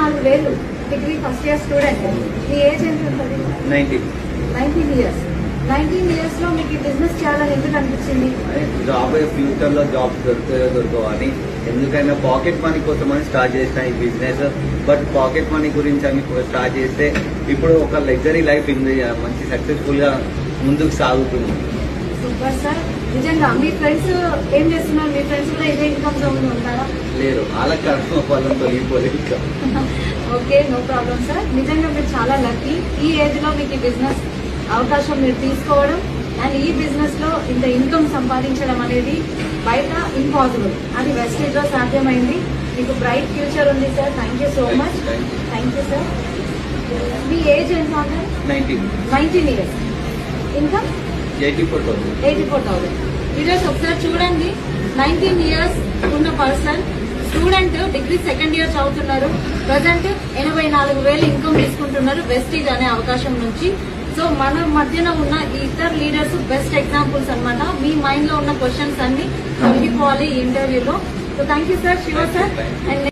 24,000 degree first year student. మీ age ఎంత ఉంటుంది? 19 years. 19 years లో మీకు బిజినెస్ చేయాలని ఎందుకు అనిపించింది? జాబ్ ఫ్యూచర్ లో జాబ్ దొరకవో అని, ఎందుకైనా పాకెట్ మనీ కోసం అని స్టార్ట్ చేసిన ఈ బిజినెస్. బట్ పాకెట్ మనీ గురించి అని స్టార్ట్ చేస్తే ఇప్పుడు ఒక లగ్జరీ లైఫ్ మంచి సక్సెస్ఫుల్ గా ముందుకు సాగుతుంది. Super sir. నిజంగా మీ ఫ్రెండ్స్ ఏం చేస్తున్నారు? మీ ఫ్రెండ్స్ కూడా ఇదే ఇన్కమ్ జోన్ లో ఉంటారా? లేరు, వాళ్ళకి వాళ్ళని తొలగిపోలేదు. Okay, no problem sir. నిజంగా మీరు చాలా లక్కీ. ఈ ఏజ్ లో మీకు బిజినెస్ అవకాశం మీరు తీసుకోవడం అండ్ ఈ బిజినెస్ లో ఇంత ఇన్కమ్ సంపాదించడం అనేది బయట ఇంపాసిబుల్. అది వెస్టేజ్ లో సాధ్యమైంది. మీకు బ్రైట్ ఫ్యూచర్ ఉంది sir. Thank you so much. Thank you sir. Me age ఎంత ఉంటుంది? 19 ఇయర్స్. ఇంకా 84,000. ఈరోజు ఒకసారి చూడండి, 19 ఇయర్స్ ఉన్న person student, degree second year చదువుతున్నారు. ప్రజెంట్ 84,000 ఇన్కమ్ తీసుకుంటున్నారు వెస్టీజ్ అనే అవకాశం నుంచి. సో మన మధ్యన ఉన్న ఈ ఇద్దరు లీడర్స్ బెస్ట్ ఎగ్జాంపుల్స్ అన్నమాట. మీ మైండ్ లో ఉన్న క్వశ్చన్స్ అన్ని తొలగిపోవాలి ఈ ఇంటర్వ్యూలో. So thank you sir, Shiva sir. And